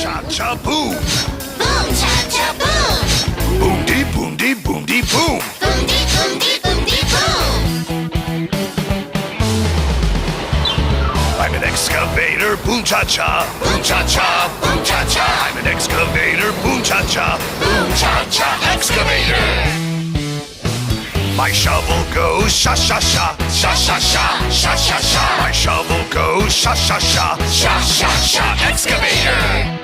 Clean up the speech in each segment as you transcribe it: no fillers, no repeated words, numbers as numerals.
cha cha boom. Boom cha cha boom. Boom dee boom dee boom dee boom. Boom dee boom dee boom dee boom. I'm an excavator, boom cha cha, boom cha cha, boom cha cha. I'm an excavator, boom cha cha, boom cha cha, excavator. My shovel goes sha sha sha, sha sha sha, sha sha sha. My shovel goes sha sha sha, sha sha sha, excavator.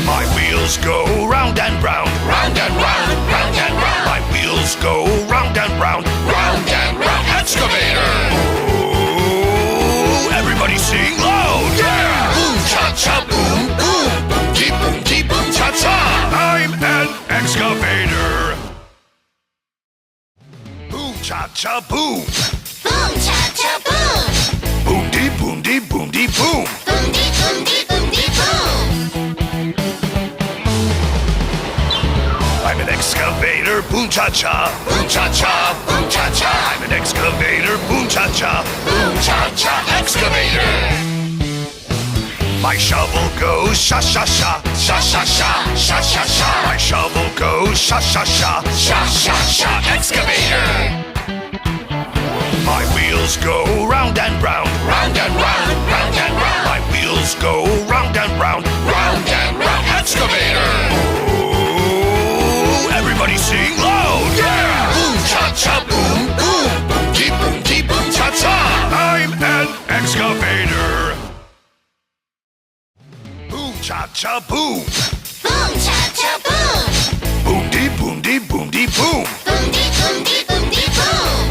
My wheels go round and round, round and round, round and round. My wheels go round and round, round and round, excavator. Everybody sing loud, yeah! Boom cha cha boom boom, boom dee boom cha cha. I'm an excavator. Boom cha cha boom. Boom cha cha boom. Boom dee boom dee boom dee boom. Boom dee boom dee boom dee boom. I'm an excavator, boom cha cha, boom cha cha, boom cha cha. I'm an excavator, boom cha cha, boom cha cha, excavator. My shovel goes sha sha sha, sha sha sha, sha sha sha. My shovel goes sha sha sha, sha sha sha, excavator. My wheels go round and round, round and round, round and round. My wheels go round and round, round and round, excavator. Everybody sing loud, yeah! Boom cha cha boom boom, boom dee boom cha cha. I'm an excavator. Boom cha cha boom. Boom cha cha boom. Boom dee boom dee boom dee boom. Boom dee boom dee boom dee boom.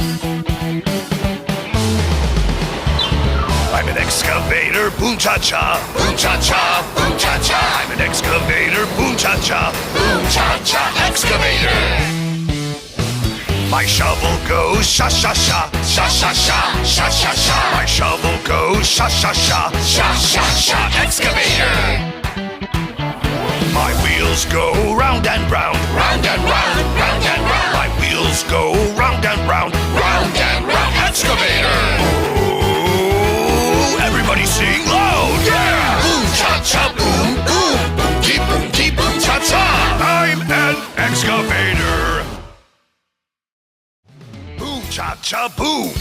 I'm an excavator, boom cha cha, boom cha cha, boom cha cha. I'm an excavator, boom cha cha, boom cha cha, excavator. My shovel goes sha sha sha, sha sha sha, sha sha sha. My shovel goes sha sha sha, sha sha sha, excavator. My wheels go round and round, round and round, round and round. My wheels go round and round, round and round, excavator. Everybody sing loud, yeah! Boom cha cha boom boom, boom dee boom cha cha. I'm an excavator. Boom cha cha boom.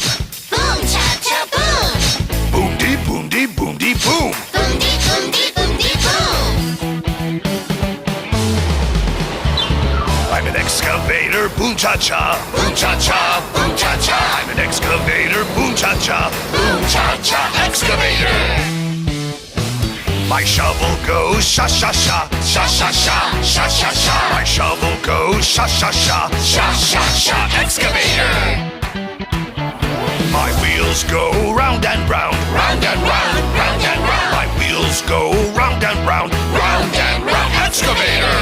Boom cha cha boom. Boom dee boom dee boom dee boom. Boom dee boom dee boom dee boom. I'm an excavator, boom cha cha, boom cha cha, boom cha cha. I'm an excavator, boom cha cha, boom cha cha, excavator. My shovel goes sha sha sha, sha sha sha, sha sha sha. My shovel goes sha sha sha, sha sha sha, excavator. My wheels go round and round, round and round, round and round. My wheels go round and round, round and round, excavator.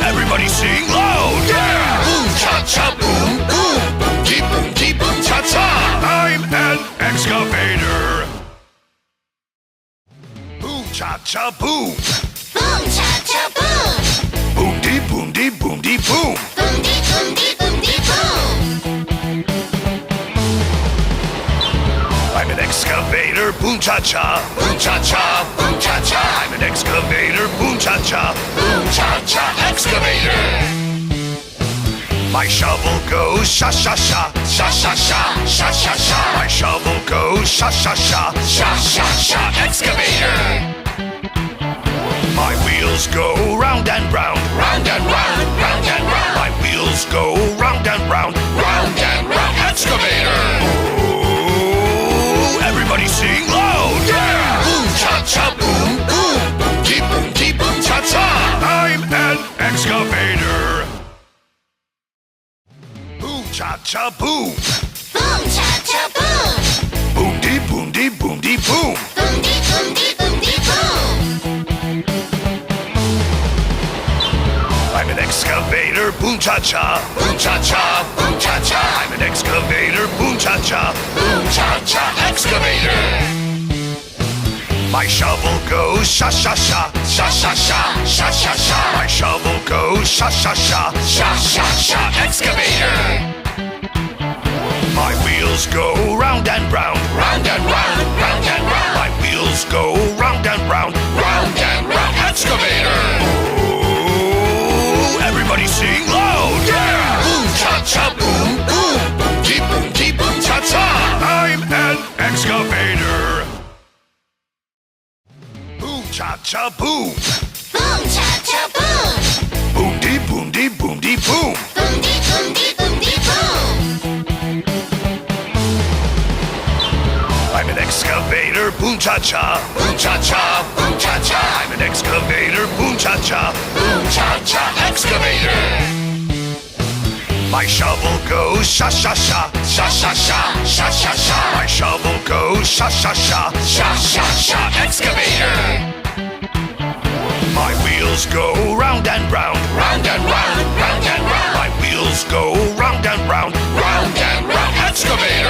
Everybody sing loud, yeah! Boom cha cha boom boom, boom dee boom cha cha. I'm an excavator. Boom cha cha boom. Boom cha cha boom. Boom dee boom dee boom dee boom. Boom dee boom dee boom dee boom. I'm an excavator, boom cha cha, boom cha cha, boom cha cha. I'm an excavator, boom cha cha, boom cha cha, excavator. My shovel goes sha sha sha, sha sha sha, sha sha sha. My shovel goes sha sha sha, sha sha sha, excavator. My wheels go round and round, round and round, round and round. My wheels go round and round, round and round, excavator. Everybody sing loud, yeah! Boom cha cha boom boom, boom dee boom cha cha. I'm an excavator. Boom cha cha boom. Boom cha cha boom. Boom dee boom dee boom dee boom. Boom dee boom dee boom dee boom. I'm an excavator, boom cha cha, boom cha cha, boom cha cha. I'm an excavator, boom cha cha, boom cha cha, excavator. My shovel goes sha sha sha, sha sha sha, sha sha sha. My shovel goes sha sha sha, sha sha sha, excavator. My wheels go round and round, round and round, round and round. My wheels go round round and round, round and round. Excavator. Ooh, everybody sing loud. Yeah. Boom cha cha boom boom. Boom dee boom cha cha. I'm an excavator. Boom cha cha boom. Boom cha cha boom. Boom dee boom dee boom dee boom. Boom dee boom dee boom dee boom. I'm an excavator, boom cha cha, boom cha cha, boom cha cha. I'm an excavator, boom cha cha, boom cha cha, excavator. My shovel goes sha sha sha, sha sha sha, sha sha sha. My shovel goes sha sha sha, sha sha sha, excavator. My wheels go round and round, round and round, round and round. My wheels go round and round, round and round, excavator.